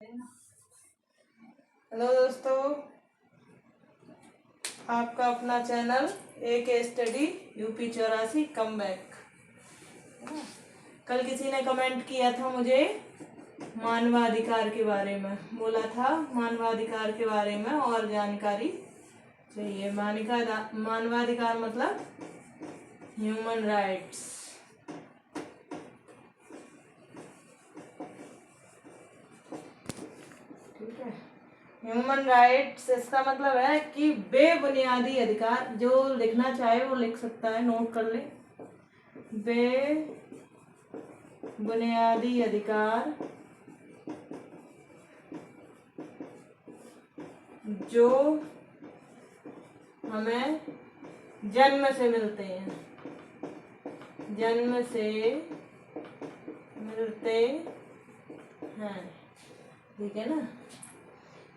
Hello दोस्तों, आपका अपना चैनल एक स्टडी यूपी 84 कम बैक। कल किसी ने कमेंट किया था मुझे मानवाधिकार के बारे में, बोला था मानवाधिकार के बारे में और जानकारी चाहिए। मानवाधिकार मतलब ह्यूमन राइट्स। ठीक है, ह्यूमन राइट्स इसका मतलब है कि बेबुनियादी अधिकार। जो लिखना चाहे वो लिख सकता है, नोट कर ले। बेबुनियादी अधिकार जो हमें जन्म से मिलते हैं, जन्म से मिलते हैं। ठीक है ना,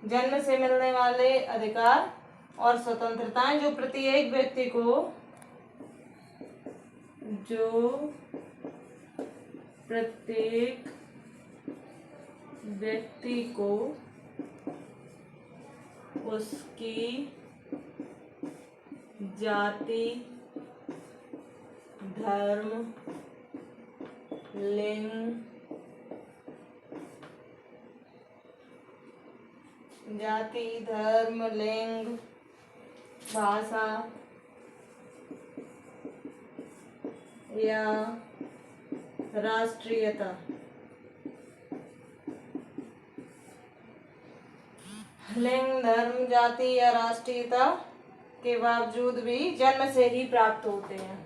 जन्म से मिलने वाले अधिकार और स्वतंत्रताएं जो प्रत्येक व्यक्ति को उसकी जाति, धर्म, लिंग, भाषा या राष्ट्रीयता लिंग, धर्म, जाति या राष्ट्रीयता के बावजूद भी जन्म से ही प्राप्त होते हैं।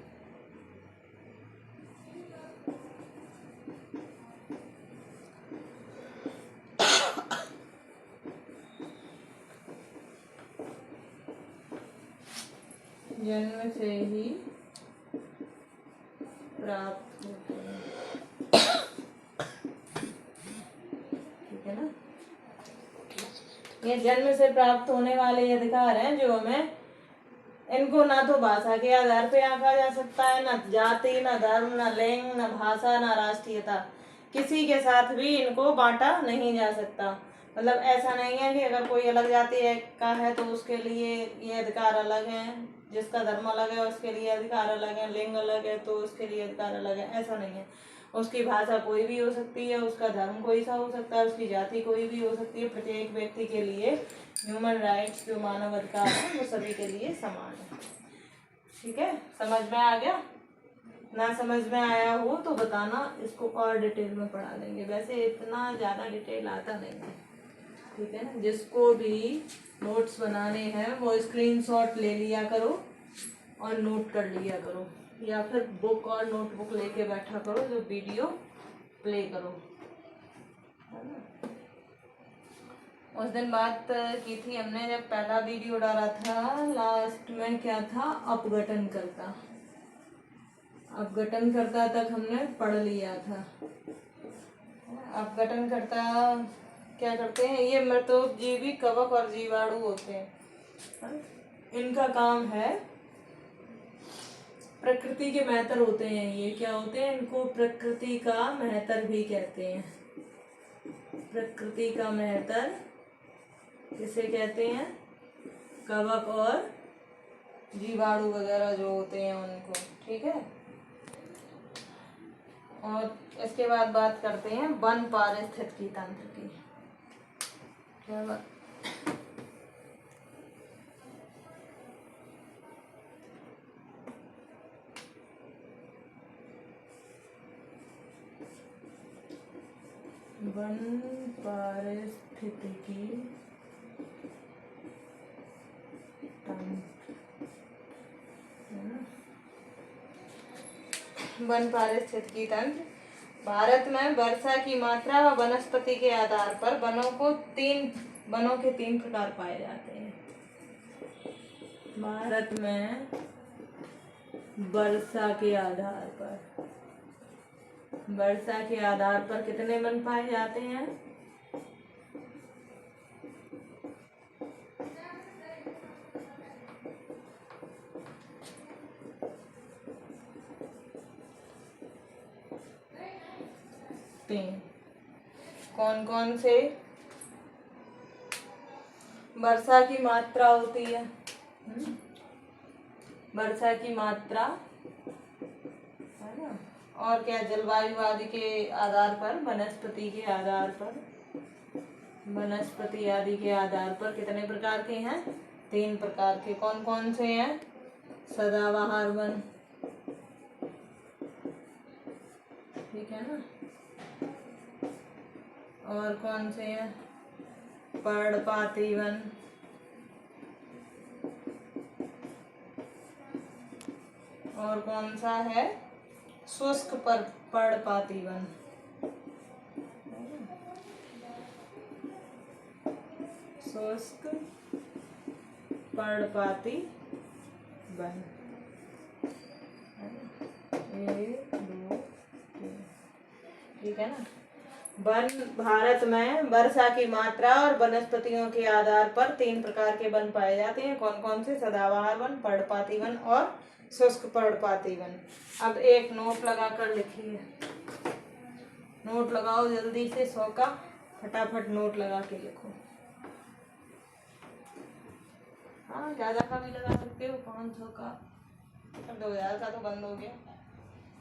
जन्म से ही प्राप्त होते हैं। ठीक है ना, ये जन्म से प्राप्त होने वाले अधिकार हैं जो हमें, इनको ना तो भाषा के आधार पे आंका जा सकता है, ना जाति, ना धर्म, ना लिंग, ना भाषा, ना राष्ट्रीयता, किसी के साथ भी इनको बांटा नहीं जा सकता। मतलब ऐसा नहीं है कि अगर कोई अलग जाति का है तो उसके लिए ये अधिकार अलग हैं, जिसका धर्म अलग है उसके लिए अधिकार अलग है, लिंग अलग है तो उसके लिए अधिकार अलग है, ऐसा नहीं है। उसकी भाषा कोई भी हो सकती है, उसका धर्म कोई सा हो सकता है, उसकी जाति कोई भी हो सकती है। प्रत्येक व्यक्ति के लिए ह्यूमन राइट्स जो मानव अधिकार है वो सभी के लिए समान है। ठीक है, समझ में आ गया? ना समझ में आया हो तो बताना, इसको और डिटेल में पढ़ा देंगे। वैसे इतना ज़्यादा डिटेल आता नहीं है। ठीक है ना, जिसको भी नोट्स बनाने हैं वो स्क्रीनशॉट ले लिया करो और नोट कर लिया करो, या फिर बुक और नोटबुक लेके बैठा करो जो वीडियो प्ले करो। उस दिन बात की थी हमने जब पहला वीडियो डाला था, लास्ट में क्या था, अपघटनकर्ता। अपघटनकर्ता तक हमने पढ़ लिया था। अपघटनकर्ता क्या करते हैं, ये मृतोपजीवी कवक और जीवाणु होते हैं। इनका काम है, प्रकृति के मेहतर होते हैं। ये क्या होते हैं, इनको प्रकृति का मेहतर भी कहते हैं। प्रकृति का मेहतर किसे कहते हैं, कवक और जीवाणु वगैरह जो होते हैं उनको। ठीक है, और इसके बाद बात करते हैं वन पारिस्थितिकी तंत्र की। क्या बात, वन पारिस्थितिकी तंत्र। वन पारिस्थितिकी तंत्र भारत में वर्षा की मात्रा व वनस्पति के आधार पर वनों के तीन प्रकार पाए जाते हैं। भारत में वर्षा के आधार पर कितने वन पाए जाते हैं? तीन। कौन कौन से? वर्षा की मात्रा होती है। वर्षा की मात्रा है ना। और क्या, जलवायु आदि के आधार पर, वनस्पति के आधार पर, वनस्पति आदि के आधार पर कितने प्रकार के हैं? 3 प्रकार के। कौन कौन से हैं? सदाबहार वन, ठीक है ना। और कौन से हैं? पर्णपाती वन, और कौन सा है? शुष्क पर्णपाती वन। शुष्क पर्णपाती वन। 1 2 3, ठीक है ना। वन भारत में वर्षा की मात्रा और वनस्पतियों के आधार पर 3 प्रकार के वन पाए जाते हैं। कौन कौन से? सदाबहार वन, पर्णपाती वन और शुष्क पर्णपाती वन। अब एक नोट लगा कर लिखिए। नोट लगाओ जल्दी से, 100 का फटाफट नोट लगा के लिखो। हाँ, ज़्यादा का भी लगा सकते हो, 500 का। 2000 का तो बंद हो गया,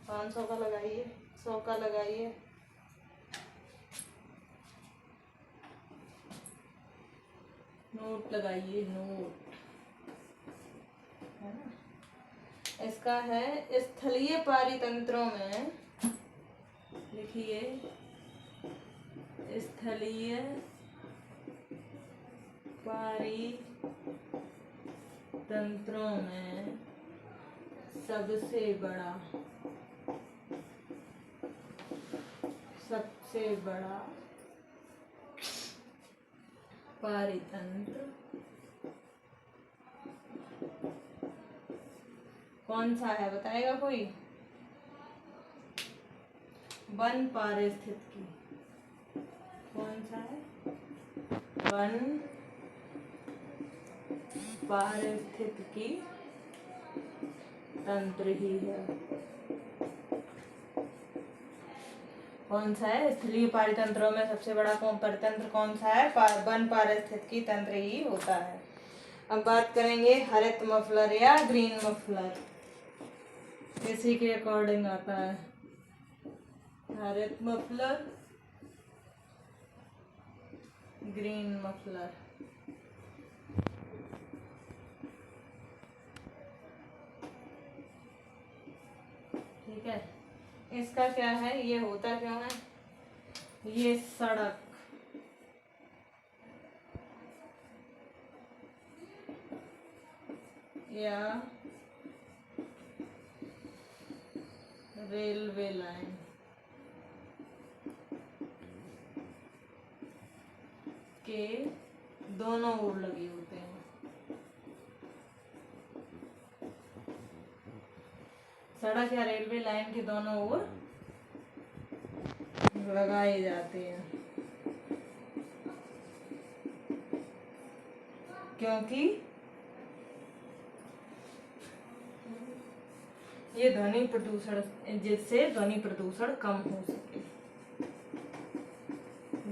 500 का लगाइए, 100 का लगाइए। नोट लगाइए, नोट, है ना। इसका है स्थलीय पारितंत्रों में, लिखिए, स्थलीय पारितंत्रों में सबसे बड़ा पारितंत्र कौन सा है? बताएगा कोई? वन पारिस्थितिकी। कौन सा है? वन पारिस्थितिकी तंत्र ही है। कौन सा है? स्थलीय पारितंत्रों में सबसे बड़ा पारितंत्र कौन सा है? वन पारिस्थितिकी तंत्र ही होता है। अब बात करेंगे हरित मफलर या ग्रीन मफलर। इसी के अकॉर्डिंग आता है हरित मफलर, ग्रीन मफलर। ठीक है। इसका क्या है? ये होता क्यों है? ये सड़क या रेलवे लाइन के दोनों ओर लगे होते हैं। सड़क या रेलवे लाइन के दोनों ओर लगाए जाते हैं, क्योंकि ये ध्वनि प्रदूषण, जिससे ध्वनि प्रदूषण कम हो सके,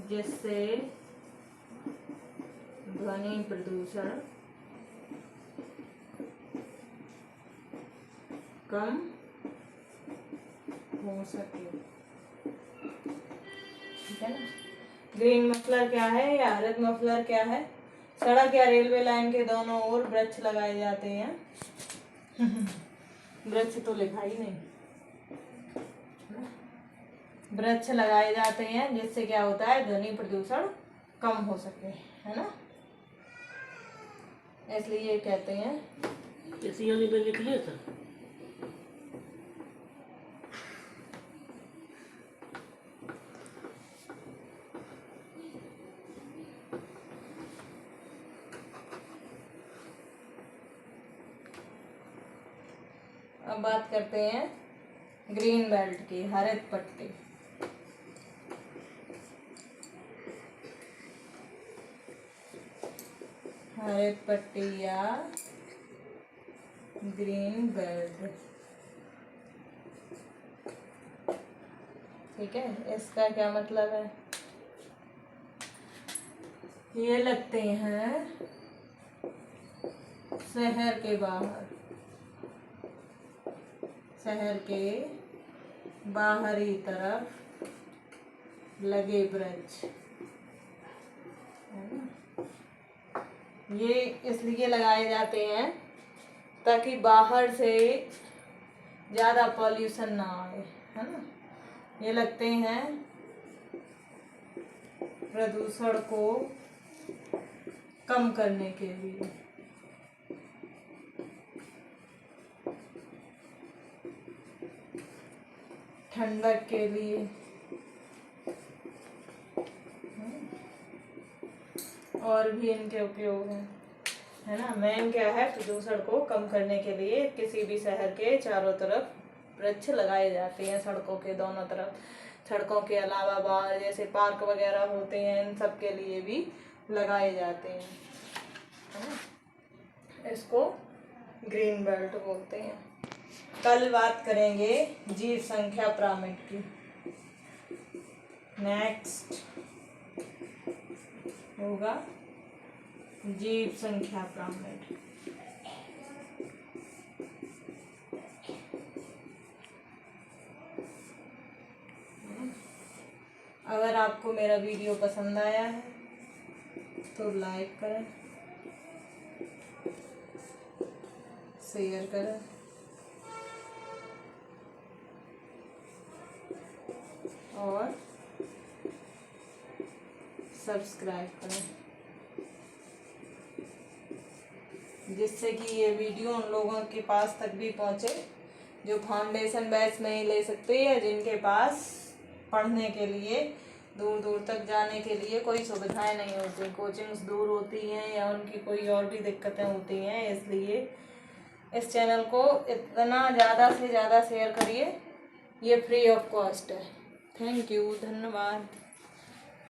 जिससे ध्वनि प्रदूषण कम हो सके, ठीक है ना। ग्रीन मफलर क्या है या हरित मफलर क्या है? सड़क या रेलवे लाइन के दोनों ओर वृक्ष लगाए जाते हैं। वृक्ष तो लिखा ही नहीं, वृक्ष लगाए जाते हैं जिससे क्या होता है? ध्वनि प्रदूषण कम हो सके, है ना। इसलिए कहते हैं। ऐसी वाली पे लिख लिया था। अब बात करते हैं ग्रीन बेल्ट की, हरित पट्टी। हरित पट्टी या ग्रीन बेल्ट, ठीक है। इसका क्या मतलब है? ये लगते हैं शहर के बाहर, शहर के बाहरी तरफ लगे वृक्ष, है ना। ये इसलिए लगाए जाते हैं ताकि बाहर से ज़्यादा पॉल्यूशन ना आए, है ना। ये लगते हैं प्रदूषण को कम करने के लिए। ठंडक के लिए, और भी इनके उपयोग हैं, है ना। मेन क्या है, प्रदूषण को कम करने के लिए किसी भी शहर के चारों तरफ वृक्ष लगाए जाते हैं, सड़कों के दोनों तरफ। सड़कों के अलावा बाहर जैसे पार्क वगैरह होते हैं, इन सब के लिए भी लगाए जाते हैं, है ना। इसको ग्रीन बेल्ट बोलते हैं। कल बात करेंगे जीव संख्या पिरामिड की। नेक्स्ट होगा जीव संख्या पिरामिड। अगर आपको मेरा वीडियो पसंद आया है तो लाइक करें, शेयर करें और सब्सक्राइब करें, जिससे कि ये वीडियो उन लोगों के पास तक भी पहुंचे जो फाउंडेशन बैच नहीं ले सकते या जिनके पास पढ़ने के लिए दूर दूर तक जाने के लिए कोई सुविधाएं नहीं होती, कोचिंग्स दूर होती हैं या उनकी कोई और भी दिक्कतें होती हैं। इसलिए इस चैनल को इतना ज़्यादा से ज़्यादा शेयर करिए, ये फ्री ऑफ कॉस्ट है। थैंक यू, धन्यवाद।